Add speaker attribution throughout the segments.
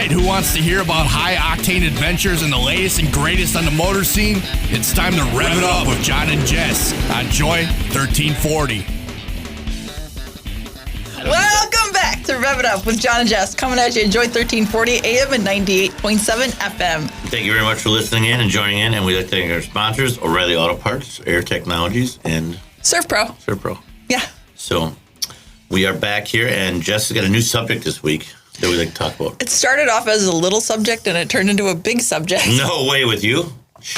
Speaker 1: right, who wants to hear about high-octane adventures and the latest and greatest on the motor scene? It's time to rev it up with John and Jess on Joy 1340.
Speaker 2: Welcome back to Rev It Up with John and Jess, coming at you at Joy 1340 AM and 98.7 FM.
Speaker 3: Thank you very much for listening in and joining in, and we'd like to thank our sponsors, O'Reilly Auto Parts, Air Technologies, and
Speaker 2: Surf Pro.
Speaker 3: Surf Pro.
Speaker 2: Yeah.
Speaker 3: So we are back here, and Jess has got a new subject this week that we'd like to talk about.
Speaker 2: It started off as a little subject, and it turned into a big subject.
Speaker 3: No way with you.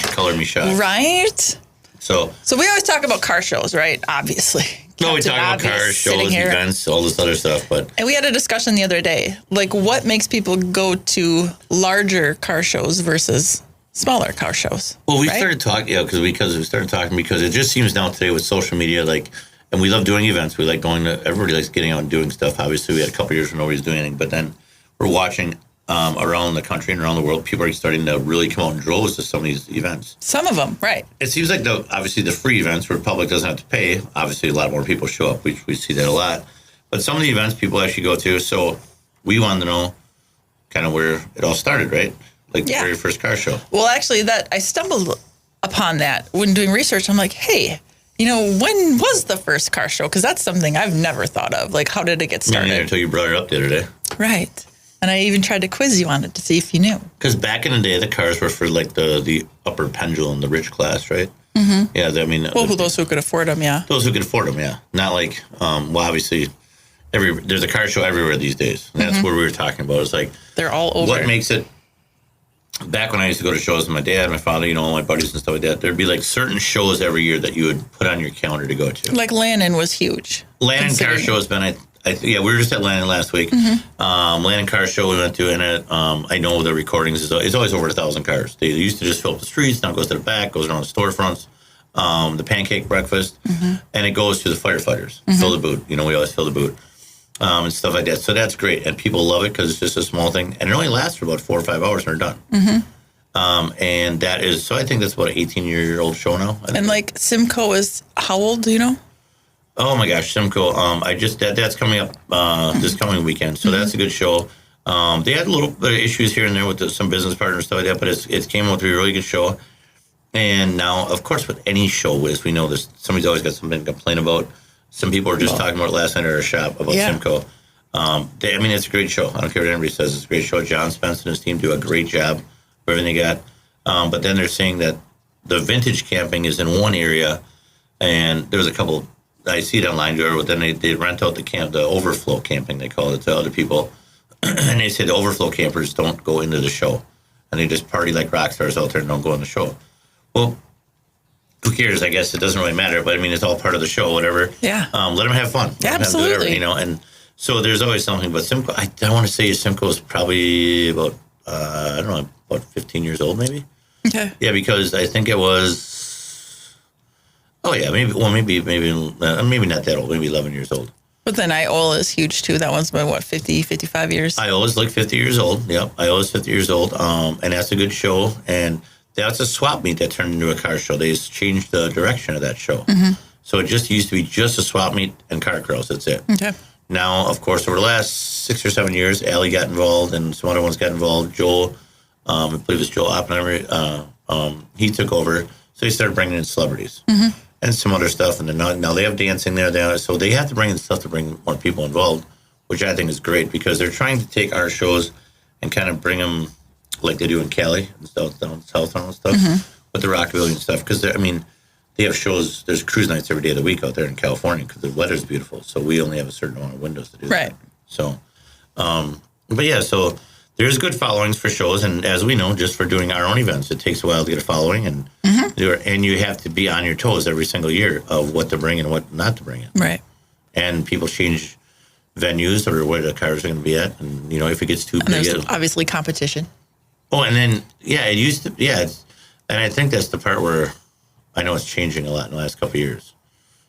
Speaker 3: Color me shocked.
Speaker 2: Right?
Speaker 3: So
Speaker 2: we always talk about car shows, right? Obviously.
Speaker 3: No, we
Speaker 2: Captain
Speaker 3: talk about
Speaker 2: Obvious
Speaker 3: cars,
Speaker 2: sitting
Speaker 3: shows,
Speaker 2: here.
Speaker 3: events, all this other stuff.
Speaker 2: And we had a discussion the other day, like what makes people go to larger car shows versus smaller car shows.
Speaker 3: Well, we
Speaker 2: right?
Speaker 3: started talking, because it just seems now today with social media, like, and we love doing events. We like going to, everybody likes getting out and doing stuff. Obviously, we had a couple of years where nobody's doing anything, but then we're watching around the country and around the world, people are starting to really come out in droves to some of these events.
Speaker 2: Some of them, right.
Speaker 3: It seems like, obviously, the free events where the public doesn't have to pay, obviously, a lot more people show up. We see that a lot. But some of the events people actually go to, so we wanted to know kind of where it all started, right? Like the very first car show.
Speaker 2: Well, actually, I stumbled upon that when doing research. I'm like, hey, when was the first car show? Because that's something I've never thought of. Like, how did it get started?
Speaker 3: Yeah, until you brought it up the other day.
Speaker 2: Right. And I even tried to quiz you on it to see if you knew.
Speaker 3: Because back in the day, the cars were for like the upper pendulum, the rich class, right? Mm-hmm. Yeah,
Speaker 2: those who could afford them, yeah.
Speaker 3: Those who could afford them, yeah. Not like, obviously, there's a car show everywhere these days. And that's what we were talking about. It's like,
Speaker 2: they're all over.
Speaker 3: What makes it, back when I used to go to shows with my dad, my father, all my buddies and stuff like that, there'd be like certain shows every year that you would put on your calendar to go to.
Speaker 2: Like Landon was huge.
Speaker 3: Landon Car Show has been, we were just at Landon last week. Mm-hmm. Landon Car Show we went to, and I know the recordings, it's always over 1,000 cars. They used to just fill up the streets, now it goes to the back, goes around the storefronts, the pancake breakfast, and it goes to the firefighters. Fill the boot. We always fill the boot. And stuff like that. So that's great. And people love it because it's just a small thing. And it only lasts for about 4 or 5 hours and they're done. Mm-hmm. And that is, so I think that's about an 18-year-old show now.
Speaker 2: And like Simcoe is how old, do you know?
Speaker 3: Oh my gosh, Simcoe. That's coming up this coming weekend. So that's a good show. They had a little bit of issues here and there with some business partners and stuff like that, but it came out to be a really good show. And now, of course, with any show, as we know, somebody's always got something to complain about. Some people were just talking about it last night at our shop about Simcoe. It's a great show. I don't care what anybody says. It's a great show. John Spence and his team do a great job with everything they got. But then they're saying that the vintage camping is in one area, and there's a couple, I see it online, but then they rent out the overflow camping, they call it, to other people. And they say the overflow campers don't go into the show. And they just party like rock stars out there and don't go in the show. Well, who cares? I guess it doesn't really matter, but it's all part of the show, whatever.
Speaker 2: Yeah.
Speaker 3: Let them have fun.
Speaker 2: Yeah, absolutely.
Speaker 3: And so there's always something, but Simcoe, I want to say Simcoe is probably about 15 years old, maybe.
Speaker 2: Okay.
Speaker 3: Yeah, because I think it was, maybe not that old, maybe 11 years old.
Speaker 2: But then Iola is huge too. That one's been 50, 55 years?
Speaker 3: Iola's like 50 years old. Yep, Iola's 50 years old. And that's a good show. And that's a swap meet that turned into a car show. They changed the direction of that show. Mm-hmm. So it just used to be just a swap meet and car crawls. That's it. Okay. Now, of course, over the last 6 or 7 years, Allie got involved and some other ones got involved. Joel, I believe it was Joel Oppenheimer, he took over. So they started bringing in celebrities and some other stuff. And then now they have dancing there. So they have to bring in stuff to bring more people involved, which I think is great because they're trying to take our shows and kind of bring them like they do in Cali and stuff, down south and stuff, with the Rockabilly and stuff. Because, they have shows, there's cruise nights every day of the week out there in California because the weather's beautiful. So we only have a certain amount of windows to do that.
Speaker 2: Right.
Speaker 3: So, so there's good followings for shows. And as we know, just for doing our own events, it takes a while to get a following. And you have to be on your toes every single year of what to bring and what not to bring in.
Speaker 2: Right.
Speaker 3: And people change venues or where the cars are going to be at. And, if it gets too big.
Speaker 2: There's obviously competition.
Speaker 3: Oh, and then, it used to, and I think that's the part where I know it's changing a lot in the last couple of years.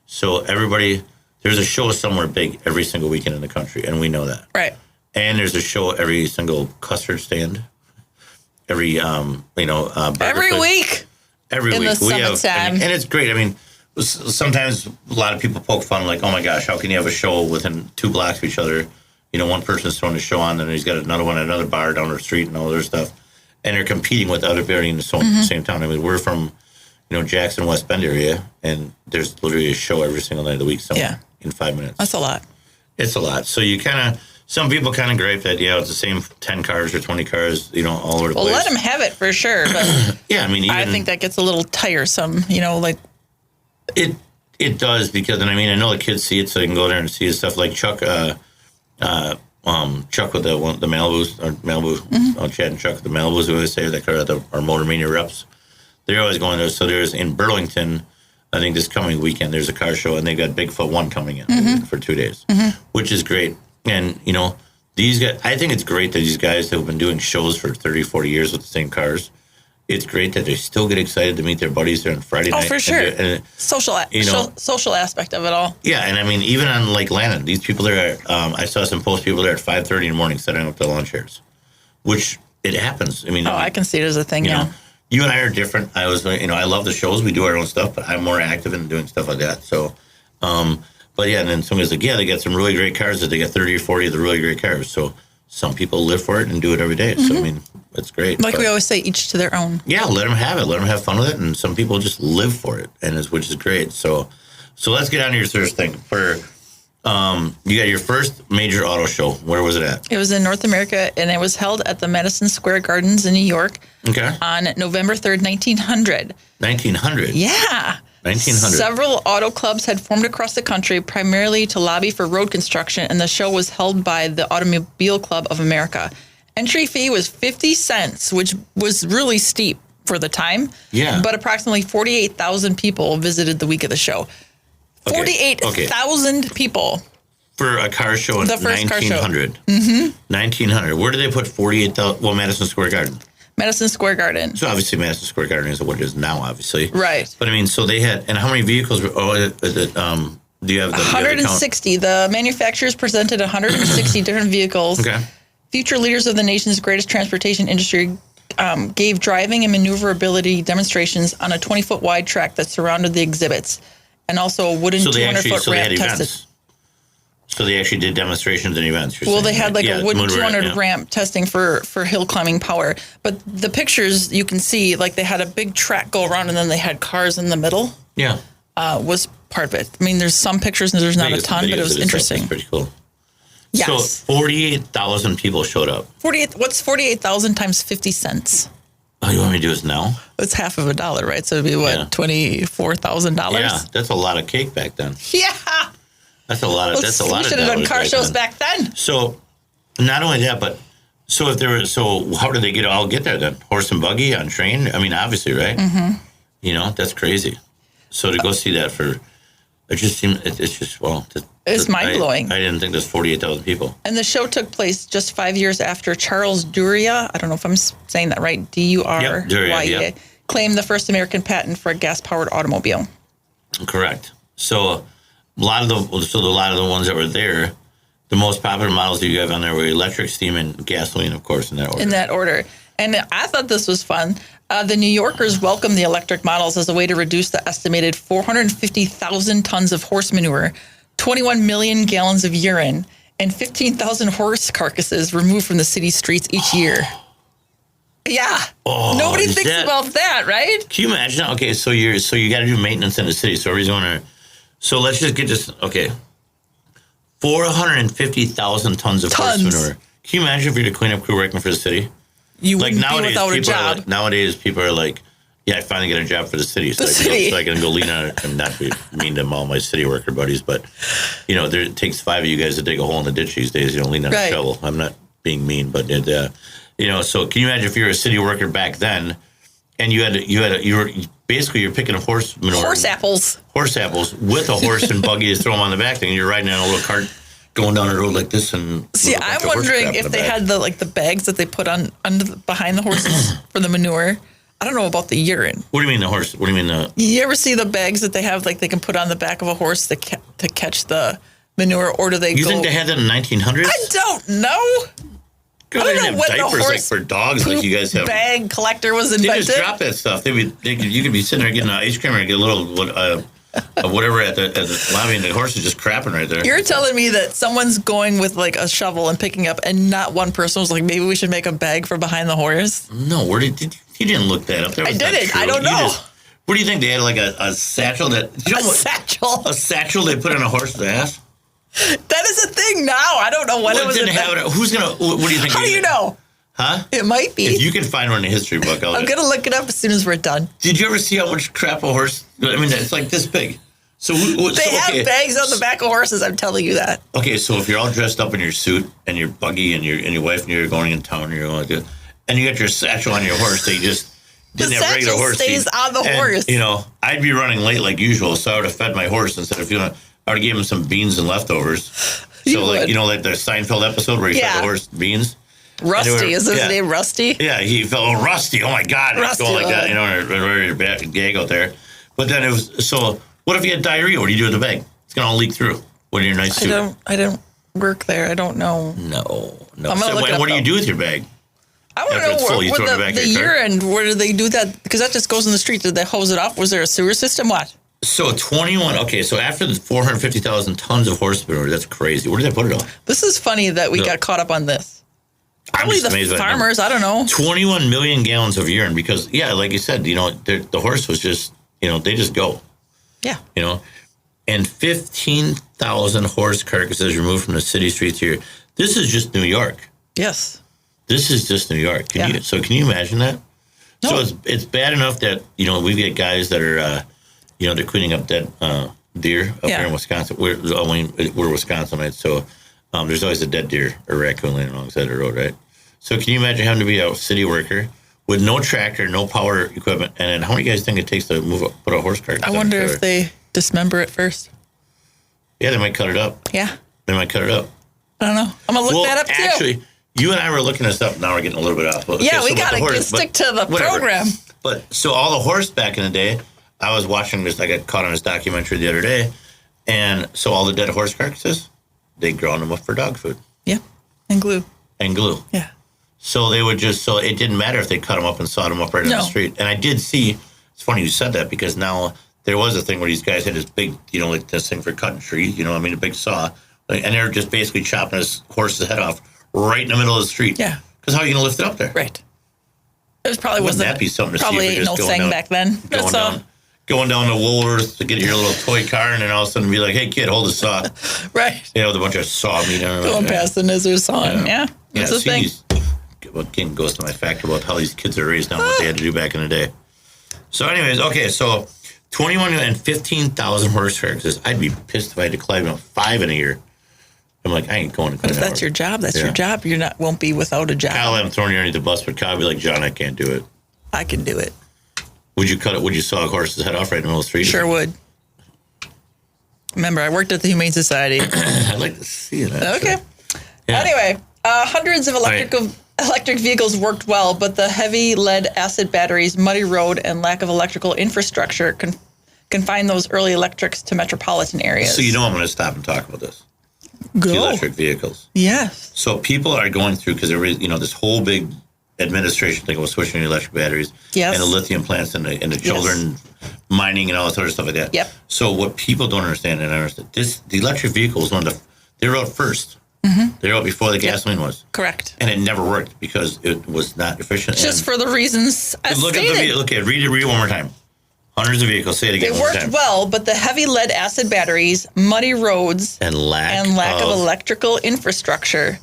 Speaker 3: So there's a show somewhere big every single weekend in the country, and we know that.
Speaker 2: Right.
Speaker 3: And there's a show every single custard stand, every, burger
Speaker 2: every
Speaker 3: place.
Speaker 2: week.
Speaker 3: Every
Speaker 2: in
Speaker 3: week.
Speaker 2: The summertime.
Speaker 3: And it's great. Sometimes a lot of people poke fun like, oh my gosh, how can you have a show within 2 blocks of each other one person's throwing a show on, then he's got another one at another bar down the street and all their stuff. And they're competing with other buildings in the same town. I mean, we're from, Jackson, West Bend area, and there's literally a show every single night of the week somewhere in 5 minutes.
Speaker 2: That's a lot.
Speaker 3: It's a lot. So some people kind of gripe that, it's the same 10 cars or 20 cars, all over the place.
Speaker 2: Well, let them have it for sure. But
Speaker 3: yeah, I mean,
Speaker 2: I think that gets a little tiresome, like.
Speaker 3: It does, because, and I mean, I know the kids see it, so they can go there and see his stuff. Like Chuck, Chuck with the Malibus, or Malibu, Chad and Chuck with the Malibus, who always say that are our Motor Mania reps. They're always going there. So there's in Burlington, I think this coming weekend, there's a car show, and they've got Bigfoot 1 coming in for 2 days, which is great. And, these guys, I think it's great that these guys that have been doing shows for 30, 40 years with the same cars, it's great that they still get excited to meet their buddies there on Friday night.
Speaker 2: Oh, for sure.
Speaker 3: And
Speaker 2: Social aspect of it all.
Speaker 3: Yeah, and I mean, even on Lake Lannon, these people there, I saw some post people there at 5:30 in the morning setting up their lawn chairs, which it happens. I mean,
Speaker 2: I can see it as a thing,
Speaker 3: You and I are different. I love the shows. We do our own stuff, but I'm more active in doing stuff like that. So, but yeah, and then somebody's like, they got some really great cars that they got 30 or 40 of the really great cars. So some people live for it and do it every day. So, I mean, it's great.
Speaker 2: Like we always say, each to their own.
Speaker 3: Yeah, let them have it. Let them have fun with it. And some people just live for it, which is great. So let's get on to your first thing. You got your first major auto show. Where was it at?
Speaker 2: It was in North America, and it was held at the Madison Square Gardens in New York on November 3rd, 1900.
Speaker 3: 1900?
Speaker 2: Yeah.
Speaker 3: 1900.
Speaker 2: Several auto clubs had formed across the country, primarily to lobby for road construction, and the show was held by the Automobile Club of America. Entry fee was 50 cents, which was really steep for the time.
Speaker 3: Yeah.
Speaker 2: But approximately 48,000 people visited the week of the show. 48,000 people.
Speaker 3: For a car show in
Speaker 2: the first
Speaker 3: 1900.
Speaker 2: Car show.
Speaker 3: 1900. Where did they put 48,000? Well, Madison Square Garden.
Speaker 2: Madison Square Garden.
Speaker 3: So obviously Madison Square Garden is what it is now, obviously.
Speaker 2: Right.
Speaker 3: But I mean, so they had, and how many vehicles were, do you have the
Speaker 2: 160. The manufacturers presented 160 different vehicles.
Speaker 3: Okay.
Speaker 2: Future leaders of the nation's greatest transportation industry gave driving and maneuverability demonstrations on a 20-foot wide track that surrounded the exhibits, and also a wooden 200-foot ramp tested.
Speaker 3: So they actually did demonstrations and events.
Speaker 2: Well, they had a wooden 200 ramp testing for hill climbing power. But the pictures you can see, they had a big track go around, and then they had cars in the middle.
Speaker 3: Yeah.
Speaker 2: Was part of it. I mean, there's some pictures and there's not a ton, but it was interesting.
Speaker 3: It's pretty cool.
Speaker 2: Yes.
Speaker 3: So 48,000 people showed up.
Speaker 2: What's 48,000 times 50 cents?
Speaker 3: Oh, you want me to do this now?
Speaker 2: It's half of a dollar, right? So it'd be $24,000?
Speaker 3: Yeah, that's a lot of cake back then.
Speaker 2: Yeah.
Speaker 3: That's a lot of. That's a lot of.
Speaker 2: We should have done car shows back then.
Speaker 3: So, not only that, but how did they all get there then? Horse and buggy on train? I mean, obviously, right? Mm-hmm. That's crazy. So to go see that it just seemed it's just
Speaker 2: it's mind blowing.
Speaker 3: I didn't think there's 48,000 people.
Speaker 2: And the show took place just 5 years after Charles Duryea, I don't know if I'm saying that right, Duryea, claimed the first American patent for a gas-powered automobile. Correct.
Speaker 3: So a lot of the ones that were there, the most popular models that you have on there were electric, steam, and gasoline, of course, in that order.
Speaker 2: And I thought this was fun. The New Yorkers welcomed the electric models as a way to reduce the estimated 450,000 tons of horse manure, 21 million gallons of urine, and 15,000 horse carcasses removed from the city streets each year. Yeah. Nobody thinks about that, right?
Speaker 3: Can you imagine? Okay, so you got to do maintenance in the city. So everybody's going to. So let's just get this. Okay, 450,000 tons of horse manure. Can you imagine if you're the cleanup crew working for the city?
Speaker 2: You wouldn't be without a job.
Speaker 3: Nowadays, people are like, I finally got a job for the city. So I can go lean on it. I'm not mean to all my city worker buddies, but, it takes 5 of you guys to dig a hole in the ditch these days. Lean on a shovel. I'm not being mean, but, so can you imagine if you're a city worker back then and you're picking a horse manure.
Speaker 2: Horse apples
Speaker 3: with a horse and buggy to throw them on the back thing. And you're riding on a little cart going down the road like this, and
Speaker 2: see, I'm wondering if they had the bags that they put on behind the horses for the manure. I don't know about the urine.
Speaker 3: What do you mean the horse? What do you mean
Speaker 2: You ever see the bags that they have, they can put on the back of a horse to catch the manure, or do they?
Speaker 3: You think they had that in 1900s?
Speaker 2: I don't know.
Speaker 3: They didn't have diapers for dogs like you guys have.
Speaker 2: Bag collector was invented.
Speaker 3: They just drop that stuff. You could be sitting there getting an ice cream or get a little whatever at the lobby, and the horse is just crapping right there.
Speaker 2: You're telling me that someone's going with like a shovel and picking up, and not one person was like, maybe we should make a bag for behind the horse?
Speaker 3: No, where did you didn't look that up? That was
Speaker 2: I didn't.
Speaker 3: True.
Speaker 2: I don't know.
Speaker 3: What do you think? They had like a satchel that
Speaker 2: Satchel.
Speaker 3: a satchel they put on a horse's ass?
Speaker 2: That is a thing now. I don't know when it was.
Speaker 3: Didn't have it. Who's gonna? What do you think?
Speaker 2: How do you know?
Speaker 3: Huh?
Speaker 2: It might be.
Speaker 3: If you can find one in a history book,
Speaker 2: I'm going to look it up as soon as we're done.
Speaker 3: Did you ever see how much crap a horse? I mean, it's like this big. So
Speaker 2: they have bags on the back of horses. I'm telling you that.
Speaker 3: Okay, so if you're all dressed up in your suit and your buggy and your wife and you're going in town and you're going to, and you got your satchel on your horse, they just didn't have regular horse
Speaker 2: stays
Speaker 3: feed.
Speaker 2: on the horse.
Speaker 3: You know, I'd be running late like usual, so I would have fed my horse instead of I would have given him some beans and leftovers. So like like the Seinfeld episode where he fed the horse beans.
Speaker 2: Rusty, is his name Rusty?
Speaker 3: Yeah, he felt Rusty. Oh my God,
Speaker 2: Rusty,
Speaker 3: going like that, ready to gag out there. But then it was so. What if you had diarrhea? What do you do with the bag? It's gonna all leak through. What in your nice suit?
Speaker 2: I don't work there. I don't know.
Speaker 3: No.
Speaker 2: I'm gonna look it up,
Speaker 3: what do you do with your bag?
Speaker 2: I want to know where the urine. Where do they do that? Because that just goes in the street. Did they hose it off? Was there a sewer system? What?
Speaker 3: So 21. Okay, so after the 450,000 tons of horse manure, that's crazy. Where did they put it all?
Speaker 2: This is funny that we got caught up on this. Probably the farmers. I don't know.
Speaker 3: 21 million gallons of urine because, like you said, the horse was just, they just go.
Speaker 2: Yeah.
Speaker 3: And 15,000 horse carcasses removed from the city streets here. This is just New York.
Speaker 2: Yes. This
Speaker 3: is just New York. Can you imagine that? No. So it's bad enough that, we've got guys that are, they're cleaning up dead deer up here in Wisconsin. We're Wisconsinites, so there's always a dead deer or raccoon laying alongside the road, right? So can you imagine having to be a city worker with no tractor, no power equipment, and then how many guys think it takes to put a horse cart?
Speaker 2: I wonder if they dismember it first.
Speaker 3: Yeah, they might cut it up.
Speaker 2: Yeah.
Speaker 3: They might cut it up.
Speaker 2: I don't know. I'm going to look that up, too.
Speaker 3: Actually, you and I were looking this up. Now we're getting a little bit off. Okay,
Speaker 2: we got to stick to the program.
Speaker 3: But so all the horse back in the day, I was watching this. I got caught on this documentary the other day. And so all the dead horse carcasses, they ground them up for dog food.
Speaker 2: Yeah. And glue.
Speaker 3: Yeah. So they would so it didn't matter if they cut them up and sawed them up right on the street. And I did see, it's funny you said that because now there was a thing where these guys had this big, like this thing for cutting trees, a big saw. And they were just basically chopping this horse's head off right in the middle of the street.
Speaker 2: Yeah.
Speaker 3: Because how are you going to lift it up there?
Speaker 2: Right. It probably
Speaker 3: Wouldn't that be something to see?
Speaker 2: Probably no thing back then.
Speaker 3: Going down to Woolworths to get your little toy car and then all of a sudden be like, hey, kid, hold the saw.
Speaker 2: Right.
Speaker 3: With a bunch of saw meat on it.
Speaker 2: Going past the Nizzler sawing. Yeah. That's the thing.
Speaker 3: Again, goes to my fact about how these kids are raised now, what they had to do back in the day. So anyways, okay, so 21 and 15,000 horse carcasses. I'd be pissed if I had to climb 5 in a year. I'm like, I ain't going to climb.
Speaker 2: But if that's your job, that's your job. You won't be without a job.
Speaker 3: Kyle, I'm throwing you underneath the bus, but Kyle would be like, John, I can't do it.
Speaker 2: I can do it.
Speaker 3: Would you cut it? Would you saw a horse's head off right in the middle of the street?
Speaker 2: Sure would. Remember, I worked at the Humane Society.
Speaker 3: I'd like to see that.
Speaker 2: Okay. Yeah. Anyway, hundreds of electric vehicles worked well, but the heavy lead acid batteries, muddy road, and lack of electrical infrastructure confined those early electrics to metropolitan areas.
Speaker 3: So I'm going to stop and talk about this.
Speaker 2: Go.
Speaker 3: The electric vehicles.
Speaker 2: Yes.
Speaker 3: So people are going through, because there is, this whole big administration thing was switching to electric batteries.
Speaker 2: Yes.
Speaker 3: And the lithium plants and the children mining and all that sort of stuff like that.
Speaker 2: Yep.
Speaker 3: So what people don't understand, and I understand, the electric vehicle was they were out first. Mm-hmm. They were out before the gasoline was.
Speaker 2: Correct.
Speaker 3: And it never worked because it was not efficient.
Speaker 2: Just for the reasons I stated.
Speaker 3: Read it one more time. Hundreds of vehicles. Say it again.
Speaker 2: They worked well, but the heavy lead acid batteries, muddy roads,
Speaker 3: and lack
Speaker 2: of electrical infrastructure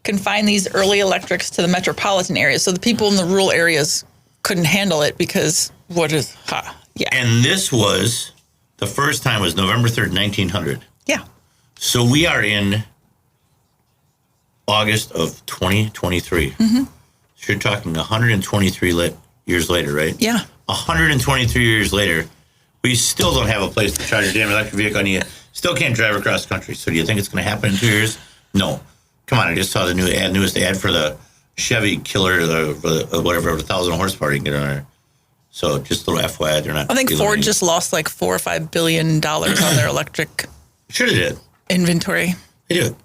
Speaker 2: confined these early electrics to the metropolitan areas. So the people in the rural areas couldn't handle it because
Speaker 3: And this was, the first time was November 3rd, 1900.
Speaker 2: Yeah.
Speaker 3: So we are in August of 2023.
Speaker 2: Mm-hmm.
Speaker 3: So you're talking 123 years later, right?
Speaker 2: Yeah.
Speaker 3: 123 years later, we still don't have a place to charge your damn electric vehicle, and you still can't drive across the country. So do you think it's going to happen in 2 years? No. Come on, I just saw the newest ad for the Chevy Killer, the 1,000 horsepower you can get on there. So just a little FYI, they're not.
Speaker 2: I think Ford just lost like $4 or $5 billion on their electric.
Speaker 3: Sure they did.
Speaker 2: Inventory.
Speaker 3: They did,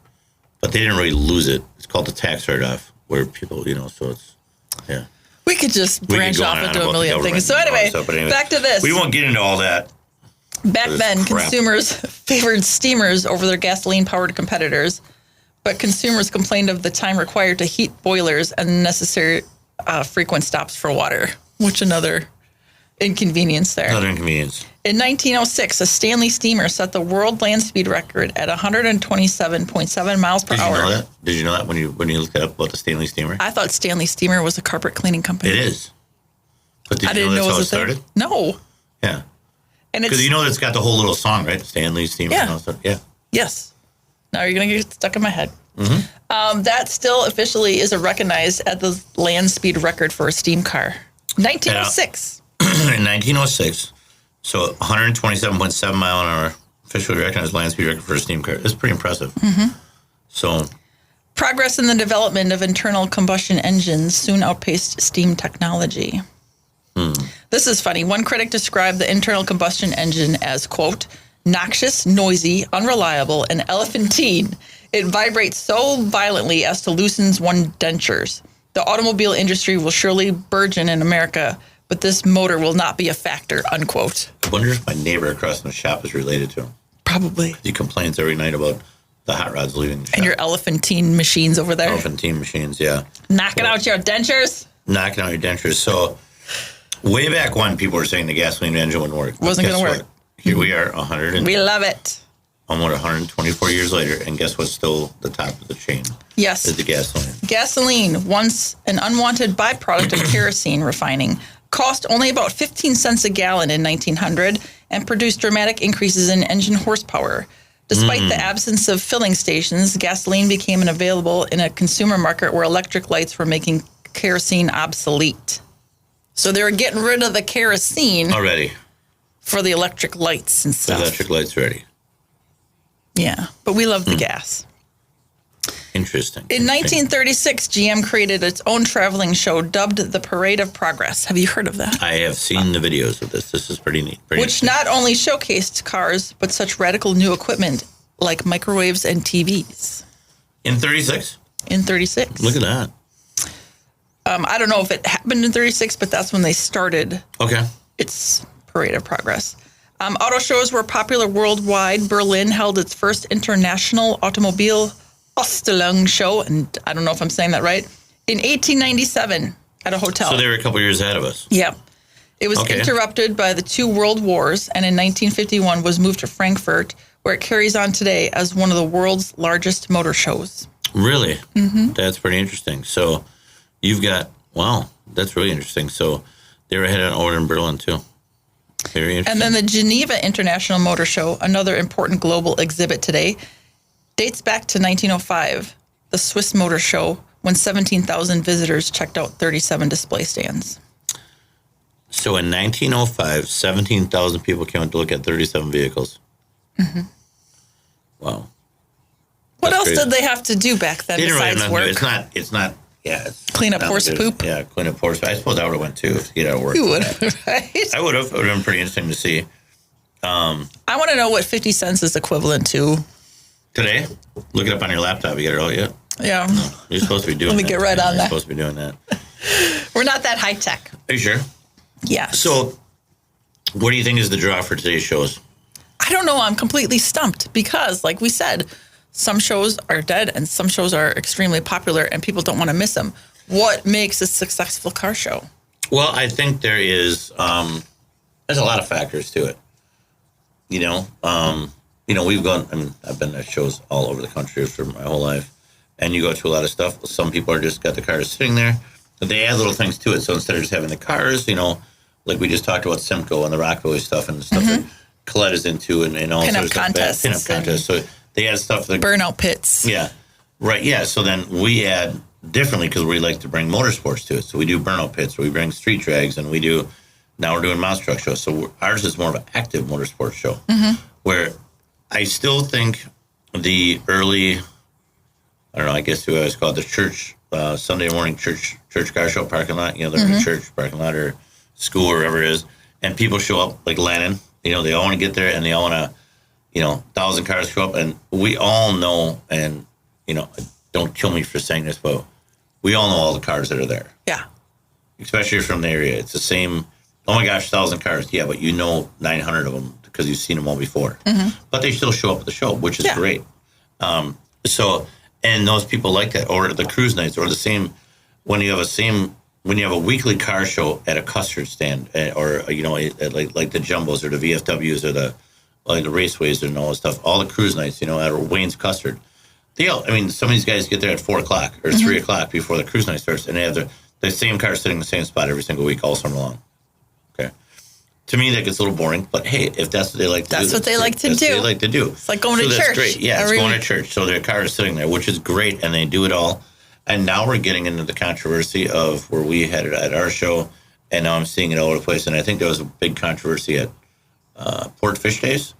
Speaker 3: but they didn't really lose it. It's called the tax write-off, where people, so it's
Speaker 2: We could just branch off into a million things. So anyway, back to this.
Speaker 3: We won't get into all that.
Speaker 2: Back
Speaker 3: this
Speaker 2: then,
Speaker 3: crap.
Speaker 2: consumers favored steamers over their gasoline-powered competitors, but consumers complained of the time required to heat boilers and necessary frequent stops for water, which another inconvenience there.
Speaker 3: Another inconvenience.
Speaker 2: In 1906, a Stanley steamer set the world land speed record at 127.7 miles per
Speaker 3: Did you
Speaker 2: hour.
Speaker 3: know that? Did you know that when you looked it up about the Stanley steamer?
Speaker 2: I thought Stanley Steamer was a carpet cleaning company.
Speaker 3: It is. But did
Speaker 2: I
Speaker 3: you
Speaker 2: didn't
Speaker 3: know
Speaker 2: know
Speaker 3: that's
Speaker 2: it
Speaker 3: how it
Speaker 2: was a
Speaker 3: started?
Speaker 2: thing. No.
Speaker 3: Yeah.
Speaker 2: And it's
Speaker 3: Because you know it's got the whole little song, right? Stanley steamer.
Speaker 2: Yeah.
Speaker 3: And all that stuff. Yeah.
Speaker 2: yes. Now you're going to get stuck in my head. That still officially is recognized as the land speed record for a steam car. 1906.
Speaker 3: In 1906, so 127.7 mile an hour, officially recognized land speed record for a steam car. It's pretty impressive. So,
Speaker 2: Progress in the development of internal combustion engines soon outpaced steam technology. This is funny. One critic described the internal combustion engine as, quote, noxious, noisy, unreliable, and elephantine. It vibrates so violently as to loosen one's dentures. The automobile industry will surely burgeon in America, but this motor will not be a factor, unquote.
Speaker 3: I wonder if my neighbor across from the shop is related to him.
Speaker 2: Probably.
Speaker 3: He complains every night about the hot rods leaving the shop.
Speaker 2: And your elephantine machines over there.
Speaker 3: Elephantine machines, yeah.
Speaker 2: Knocking out your dentures.
Speaker 3: Knocking out your dentures. So, way back when people were saying the gasoline engine wouldn't work.
Speaker 2: Wasn't
Speaker 3: Guess
Speaker 2: gonna work.
Speaker 3: what? Here we are,
Speaker 2: We love it.
Speaker 3: almost 124 years later, and guess what's still the top of the chain?
Speaker 2: Yes.
Speaker 3: Is the gasoline.
Speaker 2: Gasoline, once an unwanted byproduct of kerosene refining, cost only about 15 cents a gallon in 1900 and produced dramatic increases in engine horsepower. Despite the absence of filling stations, gasoline became available in a consumer market where electric lights were making kerosene obsolete. So they were getting rid of the kerosene
Speaker 3: Already.
Speaker 2: for the electric lights and
Speaker 3: The
Speaker 2: stuff.
Speaker 3: electric lights ready.
Speaker 2: Yeah, but we love the gas.
Speaker 3: Interesting.
Speaker 2: In 1936, GM created its own traveling show dubbed the Parade of Progress. Have you heard of that?
Speaker 3: I have seen the videos of this. This is pretty neat. Pretty
Speaker 2: Which not only showcased cars, but such radical new equipment like microwaves and TVs.
Speaker 3: in 36?
Speaker 2: In 36.
Speaker 3: Look at that.
Speaker 2: I don't know if it happened in 36, but that's when they started
Speaker 3: Okay.
Speaker 2: its Parade of Progress. Auto shows were popular worldwide. Berlin held its first international automobile Ausstellung show, and I don't know if I'm saying that right, in 1897 at a hotel.
Speaker 3: So they were a couple years ahead of us.
Speaker 2: Yeah. It was
Speaker 3: Okay.
Speaker 2: interrupted by the two world wars, and in 1951 was moved to Frankfurt, where it carries on today as one of the world's largest motor shows.
Speaker 3: Really? Mm-hmm. That's pretty interesting. So you've got, wow, that's really interesting. So they were headed over in Berlin too. Very interesting.
Speaker 2: And then the Geneva International Motor Show, another important global exhibit today, dates back to 1905, the Swiss Motor Show, when 17,000 visitors checked out 37 display stands.
Speaker 3: So in 1905, 17,000 people came to look at 37 vehicles. Mm-hmm. Wow.
Speaker 2: What
Speaker 3: That's
Speaker 2: else
Speaker 3: crazy.
Speaker 2: did they have to do back then
Speaker 3: They didn't really
Speaker 2: besides
Speaker 3: have
Speaker 2: work?
Speaker 3: nothing to do. It's not, it's
Speaker 2: Clean up
Speaker 3: not
Speaker 2: horse
Speaker 3: like
Speaker 2: poop?
Speaker 3: Yeah, clean up horse. I suppose I would have went too to get out of work.
Speaker 2: You would, right?
Speaker 3: I would have. It would have been pretty interesting to see.
Speaker 2: I want to know what 50 cents is equivalent to.
Speaker 3: Today, look it up on your laptop. You get it all yet?
Speaker 2: Yeah.
Speaker 3: You're supposed to be doing
Speaker 2: Let me
Speaker 3: that.
Speaker 2: get right on
Speaker 3: You're
Speaker 2: that.
Speaker 3: supposed to be doing that.
Speaker 2: We're not that high tech.
Speaker 3: Are you sure?
Speaker 2: Yeah.
Speaker 3: So, what do you think is the draw for today's shows?
Speaker 2: I don't know. I'm completely stumped because, like we said, some shows are dead and some shows are extremely popular and people don't want to miss them. What makes a successful car show?
Speaker 3: Well, I think there's a lot of factors to it. We've gone. I've been at shows all over the country for my whole life, and you go to a lot of stuff. Some people are just got the cars sitting there, but they add little things to it. So instead of just having the cars, like we just talked about Simcoe and the Rockabilly stuff and the stuff that Colette is into, and all
Speaker 2: Pin-up
Speaker 3: sorts of stuff.
Speaker 2: contests
Speaker 3: Pin-up contests. So they add stuff that
Speaker 2: Burnout pits.
Speaker 3: Yeah, right. Yeah. So then we add differently because we like to bring motorsports to it. So we do burnout pits, we bring street drags, and now we're doing mouse truck shows. So ours is more of an active motorsports show, where I still think the early, I don't know, I guess we always call it the church, Sunday morning church car show parking lot, the church parking lot or school or wherever it is, and people show up like Lennon, they all want to get there and they all want to, 1,000 cars show up, and we all know, and, don't kill me for saying this, but we all know all the cars that are there.
Speaker 2: Yeah.
Speaker 3: Especially from the area. It's the same, oh my gosh, 1,000 cars. Yeah, but 900 of them, the because you've seen them all before. But they still show up at the show, which is great. And those people like that, or the cruise nights, or the same when you have a weekly car show at a custard stand, or like the Jumbos or the VFWs or the Raceways and all that stuff. All the cruise nights, at Wayne's Custard. Some of these guys get there at 4 o'clock or 3 o'clock before the cruise night starts, and they have the same car sitting in the same spot every single week all summer long. Okay. To me, that gets a little boring, but hey, if that's what they like to do.
Speaker 2: That's what they like to do. It's like going to church.
Speaker 3: That's great. Yeah, it's going to church. So their car is sitting there, which is great, and they do it all. And now we're getting into the controversy of where we had it at our show, and now I'm seeing it all over the place. And I think there was a big controversy at Port Fish Days,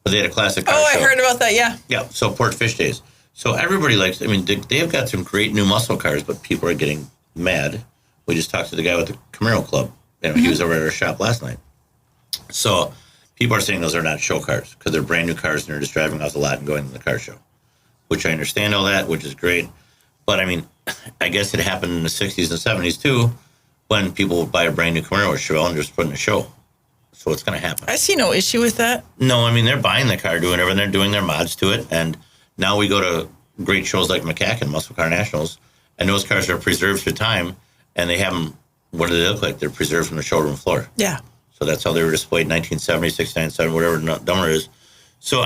Speaker 3: where they had a classic car show.
Speaker 2: I heard about that, yeah.
Speaker 3: Yeah, so Port Fish Days. So everybody likes, they've got some great new muscle cars, but people are getting mad. We just talked to the guy with the Camaro Club. He was over at our shop last night. So people are saying those are not show cars because they're brand new cars and they're just driving off the lot and going to the car show, which I understand all that, which is great. But I guess it happened in the 60s and 70s too, when people would buy a brand new Camaro or Chevelle and just put in a show. So it's going to happen.
Speaker 2: I see no issue with that.
Speaker 3: No, they're buying the car, doing everything, they're doing their mods to it. And now we go to great shows like McCacken, Muscle Car Nationals, and those cars are preserved through time, and they have them, what do they look like? They're preserved from the showroom floor.
Speaker 2: Yeah.
Speaker 3: So that's how they were displayed in 1970, 69, 70, whatever number it is. So,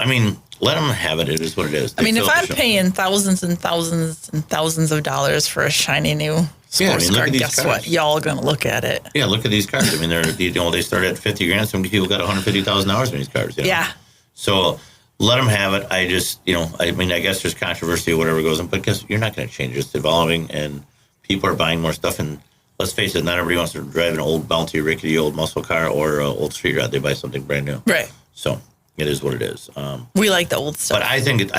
Speaker 3: let them have it. It is what it is.
Speaker 2: If I'm paying thousands and thousands and thousands of dollars for a shiny new sports car, guess
Speaker 3: cars.
Speaker 2: what? Y'all are going to look at it.
Speaker 3: Yeah, look at these cars. They start at $50,000. Some people got $150,000 in these cars.
Speaker 2: Yeah.
Speaker 3: So let them have it. I just, I guess there's controversy or whatever goes on, but because you're not going to change it. It's evolving, and people are buying more stuff. And let's face it, not everybody wants to drive an old, bounty, rickety old muscle car or an old street rod. They buy something brand new.
Speaker 2: Right.
Speaker 3: So it is what it is.
Speaker 2: We like the old stuff.
Speaker 3: But I think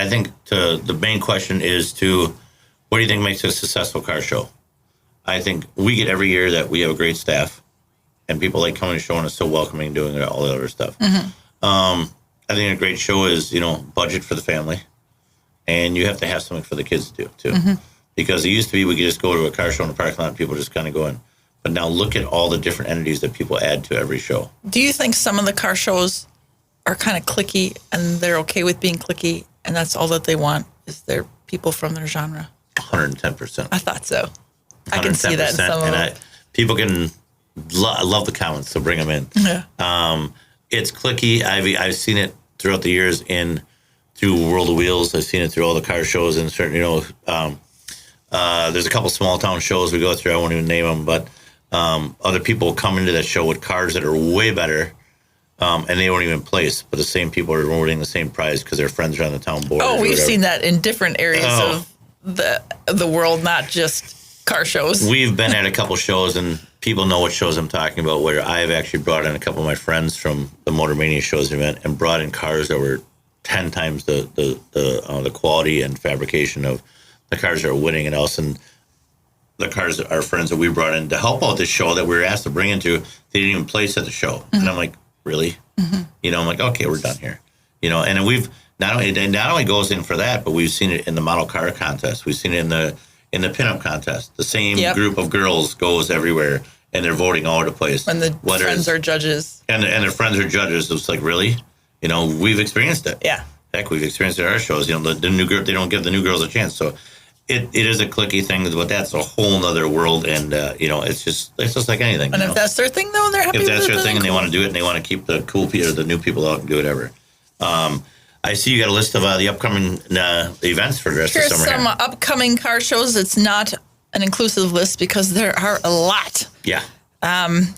Speaker 3: the main question is what do you think makes a successful car show? I think we get every year that we have a great staff, and people like coming to the show and it's so welcoming, doing all the other stuff. I think a great show is, budget for the family, and you have to have something for the kids to do too. Because it used to be we could just go to a car show in the parking lot and people just kind of go in. But now look at all the different entities that people add to every show. Do
Speaker 2: you think some of the car shows are kind of cliquey and they're okay with being cliquey, and that's all that they want is their people from their genre?
Speaker 3: 110%.
Speaker 2: I thought so. I can see that in some of them.
Speaker 3: People can love the comments, so bring them in.
Speaker 2: Yeah.
Speaker 3: It's cliquey. I've seen it throughout the years through World of Wheels. I've seen it through all the car shows and certain, there's a couple small town shows we go through. I won't even name them, but other people come into that show with cars that are way better, and they won't even place. But the same people are awarding the same prize because their friends are on the town board.
Speaker 2: Oh, we've seen that in different areas of the world, not just car shows.
Speaker 3: We've been at a couple shows, and people know what shows I'm talking about, where I've actually brought in a couple of my friends from the Motor Mania shows event and brought in cars that were 10 times the quality and fabrication of the cars that are winning, and else, and the cars that our friends that we brought in to help out this show that we were asked to bring into, they didn't even place at the show. And I'm like, really? I'm like, okay, we're done here. And we've not only goes in for that, but we've seen it in the model car contest. We've seen it in the pinup contest. The same group of girls goes everywhere, and they're voting all over the place.
Speaker 2: When the friends are judges.
Speaker 3: And their friends are judges. It's like, really? We've experienced it.
Speaker 2: Yeah.
Speaker 3: Heck, we've experienced it at our shows. The new girl, they don't give the new girls a chance. So it is a cliquey thing, but that's a whole nother world. And, it's just like anything.
Speaker 2: And if that's their thing, though, they're happy with it.
Speaker 3: If that's their thing and they want to do it and they want to keep the cool people, the new people out and do whatever. I see you got a list of the upcoming events for the rest of the summer.
Speaker 2: Here's some upcoming car shows. It's not an inclusive list because there are a lot.
Speaker 3: Yeah.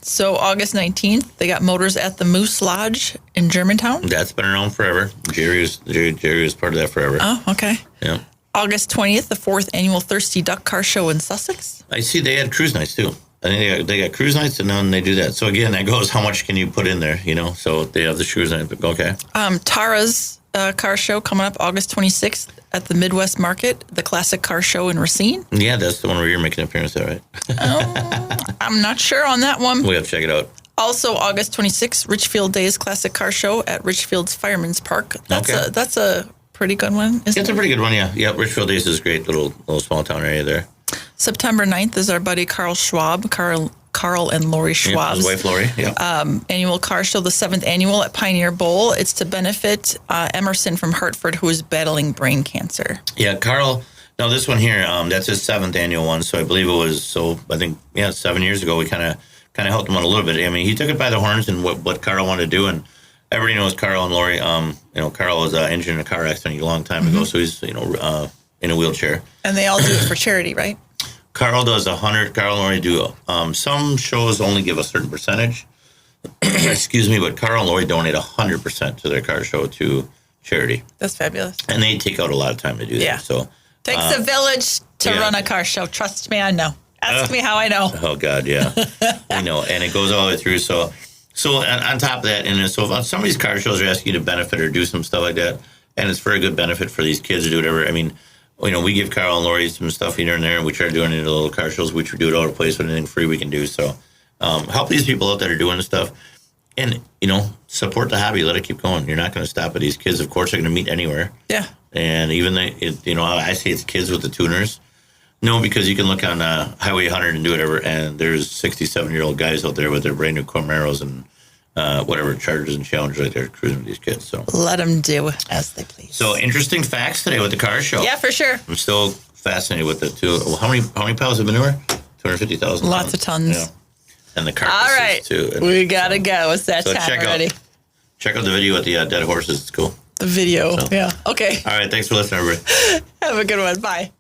Speaker 2: So August 19th, they got Motors at the Moose Lodge in Germantown.
Speaker 3: That's been around forever. Jerry was part of that forever.
Speaker 2: Oh, okay.
Speaker 3: Yeah.
Speaker 2: August 20th, the 4th annual Thirsty Duck Car Show in Sussex.
Speaker 3: I see they had cruise nights too. I think they got cruise nights, and then they do that. So again, that goes how much can you put in there, So they have the cruise night. Okay.
Speaker 2: Tara's car show coming up August 26th at the Midwest Market, the Classic Car Show in Racine.
Speaker 3: Yeah, that's the one where you're making an appearance at, right?
Speaker 2: I'm not sure on that one.
Speaker 3: We have to check it out.
Speaker 2: Also, August 26th, Richfield Days Classic Car Show at Richfield's Fireman's Park. That's a pretty good one, isn't it?
Speaker 3: It's a pretty good one, yeah. Yeah, Richfield Days is a great little small town area there.
Speaker 2: September 9th is our buddy Carl Schwab, Car Carl and Lori
Speaker 3: Yeah,
Speaker 2: Schwab's
Speaker 3: his wife Lori. Yeah.
Speaker 2: annual car show, the 7th annual at Pioneer Bowl. It's to benefit Emerson from Hartford, who is battling brain cancer.
Speaker 3: Yeah, Carl. No, this one here, that's his 7th annual one. So I believe it was. So I think 7 years ago we kind of helped him out a little bit. I mean, he took it by the horns and what Carl wanted to do, and everybody knows Carl and Lori. Carl was injured in a car accident a long time ago, so he's in a wheelchair.
Speaker 2: And they all do it for charity, right?
Speaker 3: Carl does 100. Carl and Lori do. Some shows only give a certain percentage. Excuse me, but Carl and Lori donate 100% to their car show to charity.
Speaker 2: That's fabulous.
Speaker 3: And they take out a lot of time to do that. So
Speaker 2: takes a village to run a car show. Trust me, I know. Ask me how I know.
Speaker 3: Oh God, yeah, I know, and it goes all the way through. So on top of that, and so if some of these car shows are asking you to benefit or do some stuff like that, and it's for a good benefit for these kids to do whatever. I mean, we give Carl and Lori some stuff here and there, and we try doing it in the little car shows, which we do it all over the place with anything free we can do. So help these people out that are doing this stuff, and support the hobby. Let it keep going. You're not going to stop at these kids. Of course, they're going to meet anywhere.
Speaker 2: Yeah.
Speaker 3: And even I say it's kids with the tuners. No, because you can look on Highway 100 and do whatever, and there's 67-year-old guys out there with their brand new Camaros and whatever Chargers and Challengers right there cruising with these kids. So
Speaker 2: let them do as they please.
Speaker 3: So interesting facts today with the car show.
Speaker 2: Yeah, for sure.
Speaker 3: I'm still fascinated with it too. Well, how many pounds of manure? 250,000.
Speaker 2: Lots of tons.
Speaker 3: Yeah. And the carcasses
Speaker 2: all right,
Speaker 3: too. And
Speaker 2: we gotta go. It's that time already.
Speaker 3: Check out the video with the dead horses. It's cool.
Speaker 2: The video. So. Yeah. Okay.
Speaker 3: All right. Thanks for listening, everybody.
Speaker 2: Have a good one. Bye.